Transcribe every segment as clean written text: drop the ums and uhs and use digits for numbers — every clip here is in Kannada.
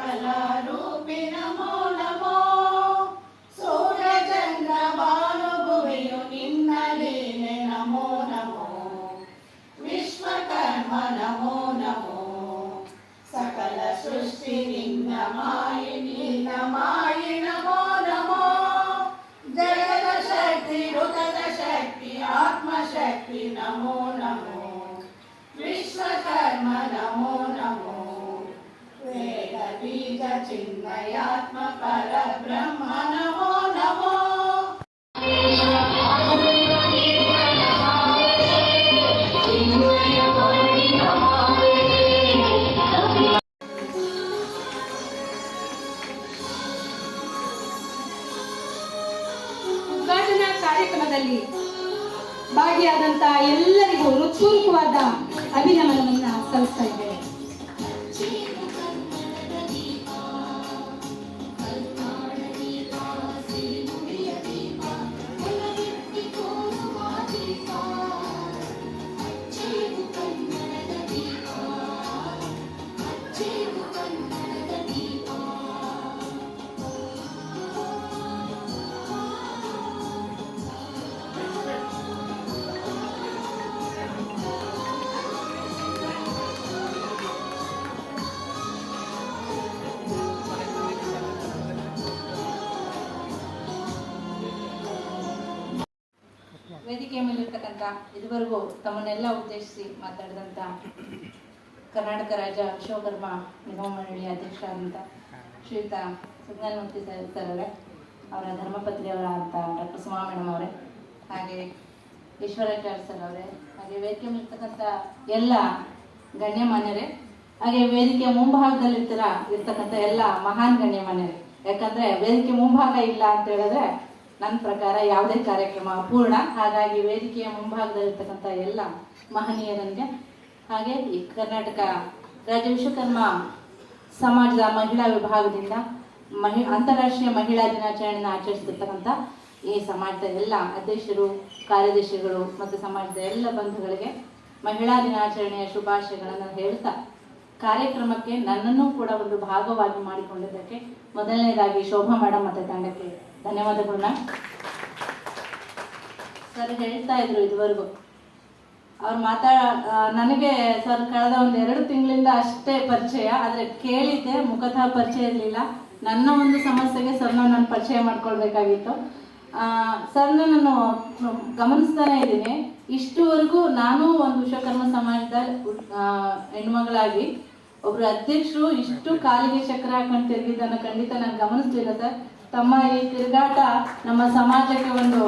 ಕಲಾರೂಪಿ ನಮೋ ನಮೋ. ಸೂರ್ಯ ಚಂದ್ರ ಭಾನು ಭುವಿಯು ನಿನ್ನ ಲೀಲೆ ನಮೋ ನಮೋ. ವಿಶ್ವಕರ್ಮ ನಮೋ ನಮೋ. ಸಕಲ ಸೃಷ್ಟಿ ನಿನ್ನ ಮಾಯಿ ನಿನ್ನ ಮಾಯಿ ನಮೋ ನಮೋ. ಜಗದ ಶಕ್ತಿ ಋತದ ಶಕ್ತಿ ಆತ್ಮಶಕ್ತಿ ನಮೋ ನಮೋ. ವಿಶ್ವಕರ್ಮ ನಮೋ ನಮೋ. ವೇದ ಬೀಜ ಚಿನ್ಮಯಾತ್ಮ ಪರಬ್ರಹ್ಮ ನಮೋ ನಮೋ. ಉದ್ಘಾಟನಾ ಕಾರ್ಯಕ್ರಮದಲ್ಲಿ ಭಾಗಿಯಾದಂತ ಎಲ್ಲರಿಗೂ ಹೃತ್ಪೂರ್ವಕವಾದ ಅಭಿನಂದನೆಯನ್ನ ಸಲ್ಲಿಸ್ತಾ ಇದ್ದೇವೆ. ವೇದಿಕೆಯ ಮೇಲಿರ್ತಕ್ಕಂಥ ಇದುವರೆಗೂ ತಮ್ಮನ್ನೆಲ್ಲ ಉದ್ದೇಶಿಸಿ ಮಾತಾಡಿದಂಥ ಕರ್ನಾಟಕ ರಾಜ್ಯ ವಿಶ್ವಕರ್ಮ ನಿಗಮ ಮಂಡಳಿಯ ಅಧ್ಯಕ್ಷರಾದಂಥ ಶ್ರೀಯುತ ಸುಜ್ಞಾನಮೂರ್ತಿ ಸರ್ ಅವರೇ, ಅವರ ಧರ್ಮಪತ್ನಿಯವರ ಅಂತ ಡಾಕ್ಟರ್ ಸುಮಾ ಮೇಡಮ್ ಅವರೇ, ಹಾಗೆ ಈಶ್ವರಾಚಾರ್ಯ ಸರ್ ಅವರೇ, ಹಾಗೆ ವೇದಿಕೆ ಮೇಲಿರ್ತಕ್ಕಂಥ ಎಲ್ಲ ಗಣ್ಯಮಾನ್ಯರೇ, ಹಾಗೆ ವೇದಿಕೆಯ ಮುಂಭಾಗದಲ್ಲಿರ್ತಕ್ಕಂಥ ಎಲ್ಲ ಮಹಾನ್ ಗಣ್ಯಮಾನ್ಯರೇ. ಯಾಕಂದರೆ ವೇದಿಕೆ ಮುಂಭಾಗ ಇಲ್ಲ ಅಂತ ಹೇಳಿದ್ರೆ ನನ್ನ ಪ್ರಕಾರ ಯಾವುದೇ ಕಾರ್ಯಕ್ರಮ ಅಪೂರ್ಣ. ಹಾಗಾಗಿ ವೇದಿಕೆಯ ಮುಂಭಾಗದಲ್ಲಿರ್ತಕ್ಕಂಥ ಎಲ್ಲ ಮಹನೀಯರನ್ಗೆ, ಹಾಗೆ ಈ ಕರ್ನಾಟಕ ರಾಜ್ಯ ವಿಶ್ವಕರ್ಮ ಸಮಾಜದ ಮಹಿಳಾ ವಿಭಾಗದಿಂದ ಅಂತಾರಾಷ್ಟ್ರೀಯ ಮಹಿಳಾ ದಿನಾಚರಣೆಯನ್ನು ಆಚರಿಸ್ತಿರ್ತಕ್ಕಂಥ ಈ ಸಮಾಜದ ಎಲ್ಲ ಅಧ್ಯಕ್ಷರು, ಕಾರ್ಯದರ್ಶಿಗಳು ಮತ್ತು ಸಮಾಜದ ಎಲ್ಲ ಬಂಧುಗಳಿಗೆ ಮಹಿಳಾ ದಿನಾಚರಣೆಯ ಶುಭಾಶಯಗಳನ್ನು ಹೇಳ್ತಾ, ಕಾರ್ಯಕ್ರಮಕ್ಕೆ ನನ್ನನ್ನು ಕೂಡ ಒಂದು ಭಾಗವಾಗಿ ಮಾಡಿಕೊಂಡಿದ್ದಕ್ಕೆ ಮೊದಲನೇದಾಗಿ ಶೋಭಾ ಮೇಡಮ್ ಮತ್ತು ತಂಡಕ್ಕೆ ಧನ್ಯವಾದಗಳನ್ನ. ಸರ್ ಹೇಳ್ತಾ ಇದ್ರು ಇದುವರೆಗೂ ಅವ್ರು ನನಗೆ ಸರ್ ಕಳೆದ ಒಂದು 2 ತಿಂಗಳಿಂದ ಅಷ್ಟೇ ಪರಿಚಯ, ಆದರೆ ಕೇಳಿದ್ದೆ, ಮುಖತಃ ಪರಿಚಯ ಇರಲಿಲ್ಲ. ನನ್ನ ಒಂದು ಸಮಸ್ಯೆಗೆ ಸರ್ನ ನಾನು ಪರಿಚಯ ಮಾಡ್ಕೊಳ್ಬೇಕಾಗಿತ್ತು. ಸರ್ನ ನಾನು ಗಮನಿಸ್ತಾನೆ ಇದ್ದೀನಿ. ಇಷ್ಟುವರೆಗೂ ನಾನು ಒಂದು ವಿಶ್ವಕರ್ಮ ಸಮಾಜದ ಹೆಣ್ಮಗಳಾಗಿ ಒಬ್ರು ಅಧ್ಯಕ್ಷರು ಇಷ್ಟು ಕಾಲಿಗೆ ಚಕ್ರ ಹಾಕೊಂಡು ತಿರುಗಿದ್ದನ್ನು ಖಂಡಿತ ನಾನು ಗಮನಿಸ್ಲಿಲ್ಲ ಸರ್. ತಮ್ಮ ಈ ತಿರುಗಾಟ ನಮ್ಮ ಸಮಾಜಕ್ಕೆ ಒಂದು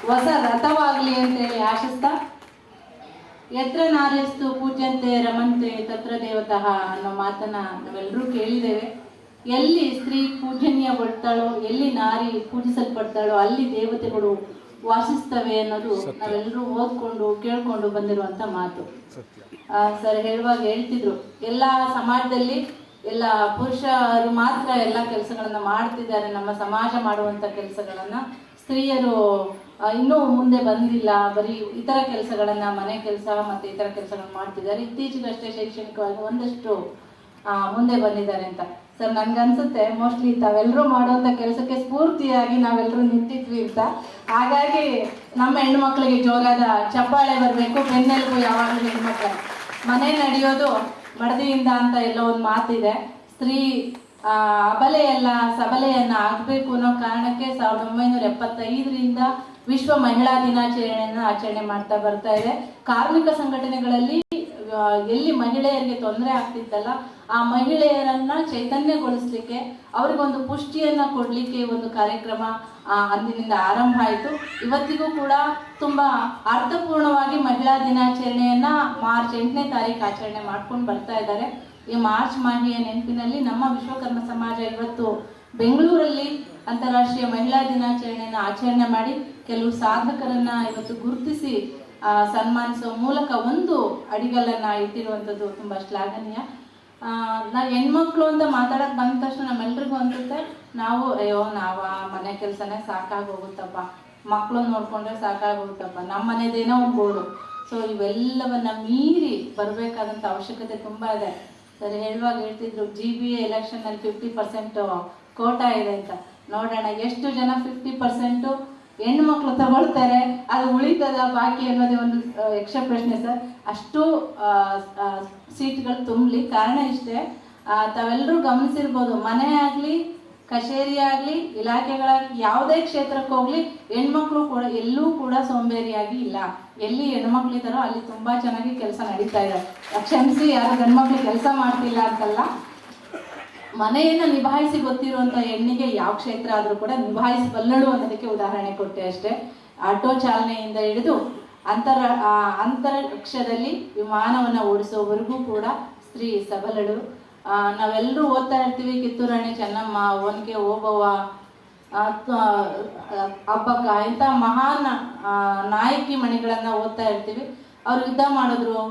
ಹೊಸ ರಥವಾಗಲಿ ಅಂತೇಳಿ ಆಶಿಸ್ತಾ, ಯತ್ರ ನಾರ್ಯಸ್ತು ಪೂಜ್ಯಂತೆ ರಮಂತೆ ತತ್ರ ದೇವತಃ ಅನ್ನೋ ಮಾತನ್ನ ನಾವೆಲ್ಲರೂ ಕೇಳಿದ್ದೇವೆ. ಎಲ್ಲಿ ಸ್ತ್ರೀ ಪೂಜನೀಯಗೊಳ್ತಾಳೋ, ಎಲ್ಲಿ ನಾರಿ ಪೂಜಿಸಲ್ಪಡ್ತಾಳೋ ಅಲ್ಲಿ ದೇವತೆಗಳು ವಾಸಿಸ್ತವೆ ಅನ್ನೋದು ನಾವೆಲ್ಲರೂ ಓದ್ಕೊಂಡು ಕೇಳ್ಕೊಂಡು ಬಂದಿರುವಂತ ಮಾತು. ಸರ್ ಹೇಳುವಾಗ ಹೇಳ್ತಿದ್ರು, ಎಲ್ಲ ಸಮಾಜದಲ್ಲಿ ಎಲ್ಲ ಪುರುಷರು ಮಾತ್ರ ಎಲ್ಲ ಕೆಲಸಗಳನ್ನ ಮಾಡ್ತಿದ್ದಾರೆ, ನಮ್ಮ ಸಮಾಜ ಮಾಡುವಂತ ಕೆಲಸಗಳನ್ನ ಸ್ತ್ರೀಯರು ಇನ್ನೂ ಮುಂದೆ ಬಂದಿಲ್ಲ, ಬರೀ ಇತರ ಕೆಲಸಗಳನ್ನ, ಮನೆ ಕೆಲಸ ಮತ್ತೆ ಇತರ ಕೆಲಸಗಳನ್ನ ಮಾಡ್ತಿದ್ದಾರೆ. ಇತ್ತೀಚೆಗಷ್ಟೇ ಶೈಕ್ಷಣಿಕವಾಗಿ ಒಂದಷ್ಟು ಮುಂದೆ ಬಂದಿದ್ದಾರೆ ಅಂತ. ಸರ್ ನನ್ಗನ್ಸುತ್ತೆ ಮೋಸ್ಟ್ಲಿ ತಾವೆಲ್ಲರೂ ಮಾಡುವಂಥ ಕೆಲಸಕ್ಕೆ ಸ್ಫೂರ್ತಿಯಾಗಿ ನಾವೆಲ್ಲರೂ ನಿಂತಿದ್ವಿ ಅಂತ. ಹಾಗಾಗಿ ನಮ್ಮ ಹೆಣ್ಮಕ್ಳಿಗೆ ಜೋರಾದ ಚಪ್ಪಾಳೆ ಬರಬೇಕು, ಬೆನ್ನೆಲುಬು ಯಾವಾಗಲೂ ಹೆಣ್ಮಕ್ಳು. ಮನೆ ನಡೆಯೋದು ಮಡದಿಯಿಂದ ಅಂತ ಎಲ್ಲೋ ಒಂದು ಮಾತಿದೆ. ಸ್ತ್ರೀ ಅಬಲೆಯಲ್ಲ ಸಬಲೆಯನ್ನ ಆಗಬೇಕು ಅನ್ನೋ ಕಾರಣಕ್ಕೆ 1975ರಿಂದ ವಿಶ್ವ ಮಹಿಳಾ ದಿನಾಚರಣೆಯನ್ನು ಆಚರಣೆ ಮಾಡ್ತಾ ಬರ್ತಾ ಇದೆ. ಕಾರ್ಮಿಕ ಸಂಘಟನೆಗಳಲ್ಲಿ ಎಲ್ಲಿ ಮಹಿಳೆಯರಿಗೆ ತೊಂದರೆ ಆಗ್ತಿತ್ತಲ್ಲ, ಆ ಮಹಿಳೆಯರನ್ನ ಚೈತನ್ಯಗೊಳಿಸ್ಲಿಕ್ಕೆ, ಅವ್ರಿಗೊಂದು ಪುಷ್ಟಿಯನ್ನ ಕೊಡ್ಲಿಕ್ಕೆ ಒಂದು ಕಾರ್ಯಕ್ರಮ ಅಂದಿನಿಂದ ಆರಂಭ ಆಯಿತು. ಇವತ್ತಿಗೂ ಕೂಡ ತುಂಬಾ ಅರ್ಥಪೂರ್ಣವಾಗಿ ಮಹಿಳಾ ದಿನಾಚರಣೆಯನ್ನ ಮಾರ್ಚ್ 8ನೇ ತಾರೀಕು ಆಚರಣೆ ಮಾಡ್ಕೊಂಡು ಬರ್ತಾ ಇದ್ದಾರೆ. ಈ ಮಾರ್ಚ್ ಮಾಹೆಯ ನೆನಪಿನಲ್ಲಿ ನಮ್ಮ ವಿಶ್ವಕರ್ಮ ಸಮಾಜ ಇವತ್ತು ಬೆಂಗಳೂರಲ್ಲಿ ಅಂತಾರಾಷ್ಟ್ರೀಯ ಮಹಿಳಾ ದಿನಾಚರಣೆಯನ್ನು ಆಚರಣೆ ಮಾಡಿ ಕೆಲವು ಸಾಧಕರನ್ನ ಇವತ್ತು ಗುರುತಿಸಿ ಸನ್ಮಾನಿಸುವ ಮೂಲಕ ಒಂದು ಅಡಿಗಲ್ಲನ್ನ ಇಟ್ಟಿರುವಂಥದ್ದು ತುಂಬಾ ಶ್ಲಾಘನೀಯ. ನಾವು ಹೆಣ್ಮಕ್ಳು ಅಂತ ಮಾತಾಡಕ್ ಬಂದ ತಕ್ಷಣ ನಮ್ಮೆಲ್ರಿಗೂ ಅನ್ಸುತ್ತೆ, ನಾವು ಮನೆ ಕೆಲಸನೇ ಸಾಕಾಗೋಗುತ್ತಪ್ಪ, ಮಕ್ಕಳು ನೋಡ್ಕೊಂಡ್ರೆ ಸಾಕಾಗೋಗುತ್ತಪ್ಪ, ನಮ್ಮ ಮನೆದೇನೋ ಒಂದು ಗೋಡು. ಸೊ ಇವೆಲ್ಲವನ್ನ ಮೀರಿ ಬರಬೇಕಾದಂಥ ಅವಶ್ಯಕತೆ ತುಂಬಾ ಇದೆ. ಸರ್ ಹೇಳುವಾಗ ಹೇಳ್ತಿದ್ರು GBA ಎಲೆಕ್ಷನ್ನಲ್ಲಿ 50% ಕೋಟಾ ಇದೆ ಅಂತ. ನೋಡೋಣ ಎಷ್ಟು ಜನ 50% ಹೆಣ್ಮಕ್ಳು ತಗೊಳ್ತಾರೆ, ಅದು ಉಳಿತದ ಬಾಕಿ ಅನ್ನೋದೇ ಒಂದು ಯಕ್ಷ ಪ್ರಶ್ನೆ ಸರ್. ಅಷ್ಟು ಸೀಟ್ಗಳು ತುಂಬಲಿ. ಕಾರಣ ಇಷ್ಟೇ, ತಾವೆಲ್ಲರೂ ಗಮನಿಸಿರ್ಬೋದು, ಮನೆ ಆಗಲಿ ಕಚೇರಿ ಆಗಲಿ ಇಲಾಖೆಗಳಾಗಲಿ ಯಾವುದೇ ಕ್ಷೇತ್ರಕ್ಕೆ ಹೋಗಲಿ ಹೆಣ್ಮಕ್ಳು ಕೂಡ ಎಲ್ಲೂ ಕೂಡ ಸೋಂಬೇರಿಯಾಗಿ ಇಲ್ಲ. ಎಲ್ಲಿ ಹೆಣ್ಮಕ್ಳು ಇದ್ದಾರೋ ಅಲ್ಲಿ ತುಂಬ ಚೆನ್ನಾಗಿ ಕೆಲಸ ನಡೀತಾ ಇದೆ. ಕ್ಷಮಿಸಿ, ಯಾರು ಗಂಡ್ಮಕ್ಳು ಕೆಲಸ ಮಾಡ್ತಿಲ್ಲ ಅಂತಲ್ಲ, ಮನೆಯನ್ನು ನಿಭಾಯಿಸಿ ಗೊತ್ತಿರುವಂಥ ಹೆಣ್ಣಿಗೆ ಯಾವ ಕ್ಷೇತ್ರ ಆದರೂ ಕೂಡ ನಿಭಾಯಿಸಬಲ್ಲಳು ಅನ್ನೋದಕ್ಕೆ ಉದಾಹರಣೆ ಕೊಟ್ಟೆ ಅಷ್ಟೇ. ಆಟೋ ಚಾಲನೆಯಿಂದ ಹಿಡಿದು ಅಂತರಿಕ್ಷದಲ್ಲಿ ವಿಮಾನವನ್ನು ಓಡಿಸೋವರೆಗೂ ಕೂಡ ಸ್ತ್ರೀ ಸಬಲಳು. ನಾವೆಲ್ಲರೂ ಓದ್ತಾ ಇರ್ತೀವಿ ಕಿತ್ತೂರು ರಾಣಿ ಚೆನ್ನಮ್ಮ, ಒನಕೆ ಓಬವ್ವ, ಅಬ್ಬಕ್ಕ, ಇಂಥ ಮಹಾನ್ ನಾಯಕಿ ಮಣಿಗಳನ್ನು ಓದ್ತಾ ಇರ್ತೀವಿ. ಅವ್ರು ಯುದ್ಧ ಮಾಡಿದ್ರು,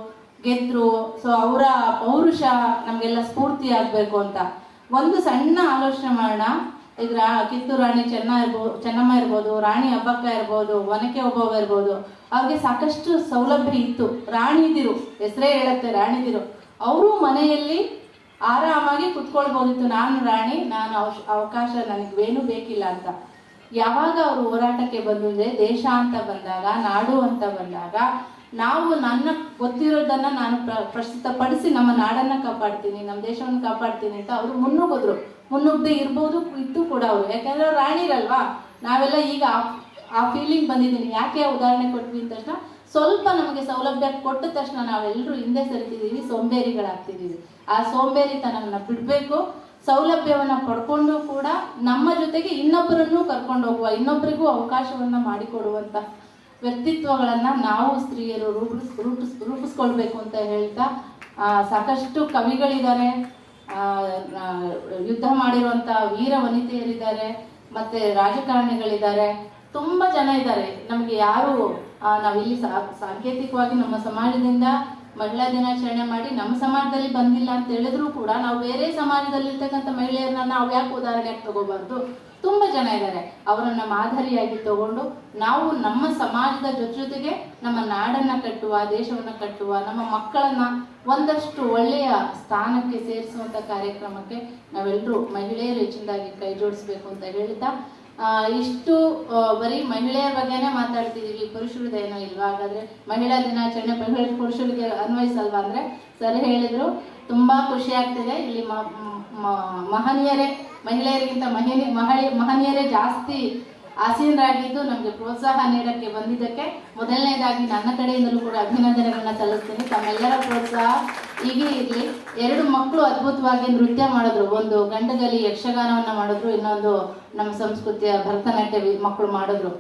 ಗೆದ್ರು. ಸೊ ಅವರ ಪೌರುಷ ನಮಗೆಲ್ಲ ಸ್ಫೂರ್ತಿ ಆಗಬೇಕು ಅಂತ ಒಂದು ಸಣ್ಣ ಆಲೋಚನೆ ಮಾಡೋಣ. ಈಗ ಕಿತ್ತೂರು ರಾಣಿ ಚೆನ್ನಮ್ಮ ಇರ್ಬೋದು, ರಾಣಿ ಅಬ್ಬಕ್ಕ ಇರ್ಬೋದು, ಒನಕೆ ಓಬವ್ವ ಇರ್ಬೋದು, ಅವ್ರಿಗೆ ಸಾಕಷ್ಟು ಸೌಲಭ್ಯ ಇತ್ತು. ರಾಣಿದಿರು ಹೆಸರೇ ಹೇಳುತ್ತೆ, ರಾಣಿದಿರು. ಅವರು ಮನೆಯಲ್ಲಿ ಆರಾಮಾಗಿ ಕುತ್ಕೊಳ್ಬೋದಿತ್ತು, ನಾನು ರಾಣಿ, ನಾನು ಅವಕಾಶ ನನಗೇನು ಬೇಕಿಲ್ಲ ಅಂತ. ಯಾವಾಗ ಅವರು ಹೋರಾಟಕ್ಕೆ ಬಂದಿದೆ, ದೇಶ ಅಂತ ಬಂದಾಗ, ನಾಡು ಅಂತ ಬಂದಾಗ, ನಾವು ನನ್ನ ಗೊತ್ತಿರೋದನ್ನು ನಾನು ಪ್ರಸ್ತುತಪಡಿಸಿ ನಮ್ಮ ನಾಡನ್ನು ಕಾಪಾಡ್ತೀನಿ, ನಮ್ಮ ದೇಶವನ್ನು ಕಾಪಾಡ್ತೀನಿ ಅಂತ ಅವರು ಮುನ್ನುಗ್ಗದೆ ಇತ್ತು ಕೂಡ ಅವರು. ಯಾಕಂದ್ರೆ ಅವ್ರು ರಾಣಿರಲ್ವಾ. ನಾವೆಲ್ಲ ಈಗ ಆ ಫೀಲಿಂಗ್ ಬಂದಿದ್ದೀನಿ. ಯಾಕೆ ಉದಾಹರಣೆ ಕೊಟ್ವಿ ಅಂದ ತಕ್ಷಣ, ಸ್ವಲ್ಪ ನಮಗೆ ಸೌಲಭ್ಯ ಕೊಟ್ಟ ತಕ್ಷಣ ನಾವೆಲ್ಲರೂ ಹಿಂದೆ ಸರಿತಿದ್ದೀವಿ, ಸೋಂಬೇರಿಗಳಾಗ್ತಿದ್ದೀವಿ. ಆ ಸೋಂಬೇರಿತನವನ್ನು ಬಿಡಬೇಕು. ಸೌಲಭ್ಯವನ್ನು ಪಡ್ಕೊಂಡು ಕೂಡ ನಮ್ಮ ಜೊತೆಗೆ ಇನ್ನೊಬ್ಬರನ್ನು ಕರ್ಕೊಂಡು ಹೋಗುವ, ಇನ್ನೊಬ್ಬರಿಗೂ ಅವಕಾಶವನ್ನು ಮಾಡಿಕೊಡುವಂಥ ವ್ಯಕ್ತಿತ್ವಗಳನ್ನು ನಾವು ಸ್ತ್ರೀಯರು ರೂಪಿಸ್ಕೊಳ್ಬೇಕು ಅಂತ ಹೇಳ್ತಾ, ಸಾಕಷ್ಟು ಕವಿಗಳಿದ್ದಾರೆ, ಯುದ್ಧ ಮಾಡಿರುವಂಥ ವೀರ ವನಿತೆಯರಿದ್ದಾರೆ, ಮತ್ತು ರಾಜಕಾರಣಿಗಳಿದ್ದಾರೆ, ತುಂಬ ಜನ ಇದ್ದಾರೆ. ನಮಗೆ ಯಾರು ನಾವಿಲ್ಲಿ ಸಾಂಕೇತಿಕವಾಗಿ ನಮ್ಮ ಸಮಾಜದಿಂದ ಮಹಿಳಾ ದಿನಾಚರಣೆ ಮಾಡಿ ನಮ್ಮ ಸಮಾಜದಲ್ಲಿ ಬಂದಿಲ್ಲ ಅಂತ ಹೇಳಿದ್ರು ಕೂಡ ನಾವು ಬೇರೆ ಸಮಾಜದಲ್ಲಿರ್ತಕ್ಕಂಥ ಮಹಿಳೆಯರನ್ನ ನಾವು ಯಾಕೆ ಉದಾಹರಣೆಗೆ ತಗೋಬಾರ್ದು? ತುಂಬ ಜನ ಇದ್ದಾರೆ. ಅವರನ್ನು ಮಾದರಿಯಾಗಿ ತಗೊಂಡು ನಾವು ನಮ್ಮ ಸಮಾಜದ ಜೊತೆಗೆ ನಮ್ಮ ನಾಡನ್ನು ಕಟ್ಟುವ, ದೇಶವನ್ನು ಕಟ್ಟುವ, ನಮ್ಮ ಮಕ್ಕಳನ್ನು ಒಂದಷ್ಟು ಒಳ್ಳೆಯ ಸ್ಥಾನಕ್ಕೆ ಸೇರಿಸುವಂಥ ಕಾರ್ಯಕ್ರಮಕ್ಕೆ ನಾವೆಲ್ಲರೂ ಮಹಿಳೆಯರು ಹೆಚ್ಚಿನದಾಗಿ ಕೈ ಜೋಡಿಸ್ಬೇಕು ಅಂತ ಹೇಳ್ತಾ, ಇಷ್ಟು ಬರೀ ಮಹಿಳೆಯರ ಬಗ್ಗೆನೇ ಮಾತಾಡ್ತಿದ್ದೀವಿ, ಪುರುಷರದೇನೋ ಇಲ್ವಾ? ಹಾಗಾದರೆ ಮಹಿಳಾ ದಿನಾಚರಣೆ ಪುರುಷರಿಗೆ ಅನ್ವಯಿಸಲ್ವಾ ಅಂದರೆ ಸರಿ ಹೇಳಿದರು. ತುಂಬ ಖುಷಿ ಆಗ್ತಿದೆ. ಇಲ್ಲಿ ಮಹಿಳೆಯರಿಗಿಂತ ಮಹನೀಯರೇ ಜಾಸ್ತಿ ಆಸೀನರಾಗಿದ್ದು ನಮಗೆ ಪ್ರೋತ್ಸಾಹ ನೀಡಕ್ಕೆ ಬಂದಿದ್ದಕ್ಕೆ ಮೊದಲನೇದಾಗಿ ನನ್ನ ಕಡೆಯಿಂದಲೂ ಕೂಡ ಅಭಿನಂದನೆಗಳನ್ನ ಸಲ್ಲಿಸ್ತೀನಿ. ತಮ್ಮೆಲ್ಲರ ಪ್ರೋತ್ಸಾಹ ಹೀಗೆ ಇರಲಿ. 2 ಮಕ್ಕಳು ಅದ್ಭುತವಾಗಿ ನೃತ್ಯ ಮಾಡಿದ್ರು. ಒಂದು ಗಂಡಗಲಿ ಯಕ್ಷಗಾನವನ್ನು ಮಾಡಿದ್ರು, ಇನ್ನೊಂದು ನಮ್ಮ ಸಂಸ್ಕೃತಿಯ ಭರತನಾಟ್ಯ ಮಕ್ಕಳು ಮಾಡಿದ್ರು.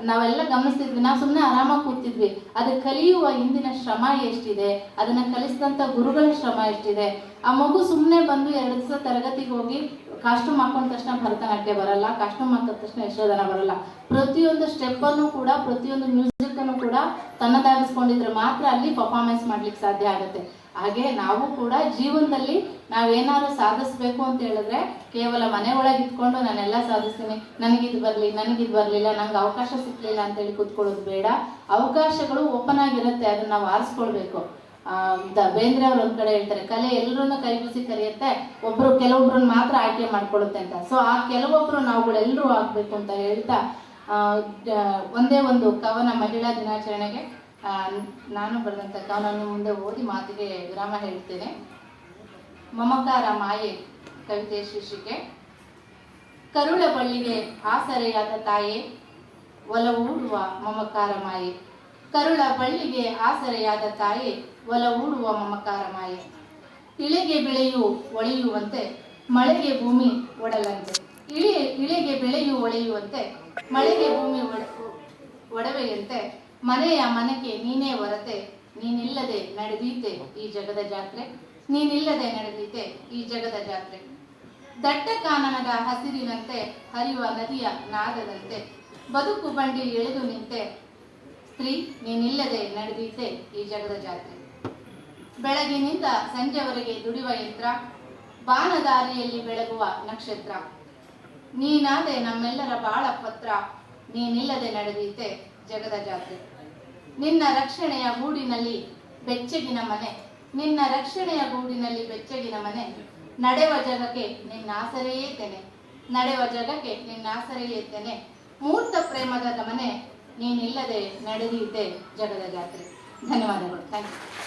ನಾವೆಲ್ಲ ಗಮನಿಸ್ತಿದ್ವಿ, ನಾವು ಸುಮ್ಮನೆ ಆರಾಮಾಗಿ ಕೂತಿದ್ವಿ. ಅದು ಕಲಿಯುವ ಹಿಂದಿನ ಶ್ರಮ ಎಷ್ಟಿದೆ, ಅದನ್ನ ಕಲಿಸಿದಂಥ ಗುರುಗಳ ಶ್ರಮ ಎಷ್ಟಿದೆ. ಆ ಮಗು ಸುಮ್ಮನೆ ಬಂದು 2 ದಿವಸ ತರಗತಿಗೆ ಹೋಗಿ ಕಾಸ್ಟ್ಯೂಮ್ ಹಾಕೊಂಡ ತಕ್ಷಣ ಭರತನಾಟ್ಯ ಬರಲ್ಲ, ಕಾಸ್ಟ್ಯೂಮ್ ಹಾಕಿದ ತಕ್ಷಣ ಯಕ್ಷಗಾನ ಬರಲ್ಲ. ಪ್ರತಿಯೊಂದು ಸ್ಟೆಪ್ಪನ್ನು ಕೂಡ, ಪ್ರತಿಯೊಂದು ಮ್ಯೂಸಿಕ್ಕನ್ನು ಕೂಡ ತನ್ನದಾಗಿಸ್ಕೊಂಡಿದ್ರೆ ಮಾತ್ರ ಅಲ್ಲಿ ಪರ್ಫಾರ್ಮೆನ್ಸ್ ಮಾಡ್ಲಿಕ್ಕೆ ಸಾಧ್ಯ ಆಗುತ್ತೆ. ಹಾಗೆ ನಾವು ಕೂಡ ಜೀವನದಲ್ಲಿ ನಾವೇನಾದ್ರು ಸಾಧಿಸ್ಬೇಕು ಅಂತ ಹೇಳಿದ್ರೆ ಕೇವಲ ಮನೆ ಒಳಗೆ ಇಟ್ಕೊಂಡು ನಾನೆಲ್ಲ ಸಾಧಿಸ್ತೀನಿ, ನನಗಿದು ಬರಲಿಲ್ಲ, ನಂಗೆ ಅವಕಾಶ ಸಿಕ್ಕಲಿಲ್ಲ ಅಂತೇಳಿ ಕೂತ್ಕೊಳ್ಳೋದು ಬೇಡ. ಅವಕಾಶಗಳು ಓಪನ್ ಆಗಿರುತ್ತೆ, ಅದನ್ನ ನಾವು ಆರಿಸ್ಕೊಳ್ಬೇಕು. ಬೇಂದ್ರೆ ಅವ್ರು ಒಂದ್ ಕಡೆ ಹೇಳ್ತಾರೆ, ಕಲೆ ಎಲ್ಲರನ್ನು ಕೈ ಬೀಸಿ ಕರೆಯುತ್ತೆ, ಕೆಲವೊಬ್ರನ್ನ ಮಾತ್ರ ಆಯ್ಕೆ ಮಾಡ್ಕೊಳ್ಳುತ್ತೆ ಅಂತ. ಸೊ ಆ ಕೆಲವೊಬ್ರು ನಾವುಗಳೆಲ್ಲರೂ ಆಗ್ಬೇಕು ಅಂತ ಹೇಳ್ತಾ, ಒಂದೇ ಒಂದು ಕವನ ಮಹಿಳಾ ದಿನಾಚರಣೆಗೆ ನಾನು ಬರೆದಂಥ ಕವನನ್ನು ಮುಂದೆ ಓದಿ ಮಾತಿಗೆ ವಿರಾಮ ಹೇಳ್ತೇನೆ. ಮಮಕಾರ ಮಾಯೆ ಕವಿತೆ ಶೀರ್ಷಿಕೆ. ಕರುಳ ಬಳ್ಳಿಗೆ ಆಸರೆಯಾದ ತಾಯೇ ಒಲವೂಡುವ ಮಮಕಾರ ಮಾಯೆ. ಕರುಳ ಬಳ್ಳಿಗೆ ಆಸರೆಯಾದ ತಾಯೇ ಒಲವೂಡುವ ಮಮಕಾರ ಮಾಯೆ. ಇಳೆಗೆ ಬೆಳೆಯು ಒಳೆಯುವಂತೆ ಮಳೆಗೆ ಭೂಮಿ ಒಡಲಂತೆ. ಇಳೆಗೆ ಬೆಳೆಯು ಒಳೆಯುವಂತೆ ಮಳೆಗೆ ಭೂಮಿ ಒಡವೆಯಂತೆ ಮನೆಯ ಮನಕ್ಕೆ ನೀನೇ ಹೊರತೆ. ನೀನಿಲ್ಲದೆ ನಡೆದೀತೆ ಈ ಜಗದ ಜಾತ್ರೆ, ನೀನಿಲ್ಲದೆ ನಡೆದೀತೆ ಈ ಜಗದ ಜಾತ್ರೆ. ದಟ್ಟ ಕಾನನದ ಹಸಿರಿನಂತೆ ಹರಿಯುವ ನದಿಯ ನಾದದಂತೆ ಬದುಕು ಬಂಡಿ ಎಳೆದು ನಿಂತೆ ಸ್ತ್ರೀ ನೀನಿಲ್ಲದೆ ನಡೆದೀತೆ ಈ ಜಗದ ಜಾತ್ರೆ. ಬೆಳಗಿನಿಂದ ಸಂಜೆವರೆಗೆ ದುಡಿಯುವ ಯಂತ್ರ, ಬಾನದಾರಿಯಲ್ಲಿ ಬೆಳಗುವ ನಕ್ಷತ್ರ. ನೀನಾದೆ ನಮ್ಮೆಲ್ಲರ ಬಾಳ ಪತ್ರ, ನೀನಿಲ್ಲದೆ ನಡೆದೀತೆ ಜಗದ ಜಾತ್ರೆ. ನಿನ್ನ ರಕ್ಷಣೆಯ ಗೂಡಿನಲ್ಲಿ ಬೆಚ್ಚಗಿನ ಮನೆ, ನಿನ್ನ ರಕ್ಷಣೆಯ ಗೂಡಿನಲ್ಲಿ ಬೆಚ್ಚಗಿನ ಮನೆ, ನಡೆವ ಜಗಕ್ಕೆ ನಿನ್ನಾಸರೆಯೇ ತೆನೆ, ನಡೆವ ಜಗಕ್ಕೆ ನಿನ್ನಾಸರೆಯೇ ತೆನೆ, ಮೂರ್ತ ಪ್ರೇಮದ ಗಮನೆ, ನೀನಿಲ್ಲದೆ ನಡೆದೀತೆ ಜಗದ ಜಾತ್ರೆ. ಧನ್ಯವಾದಗಳು. Thank you.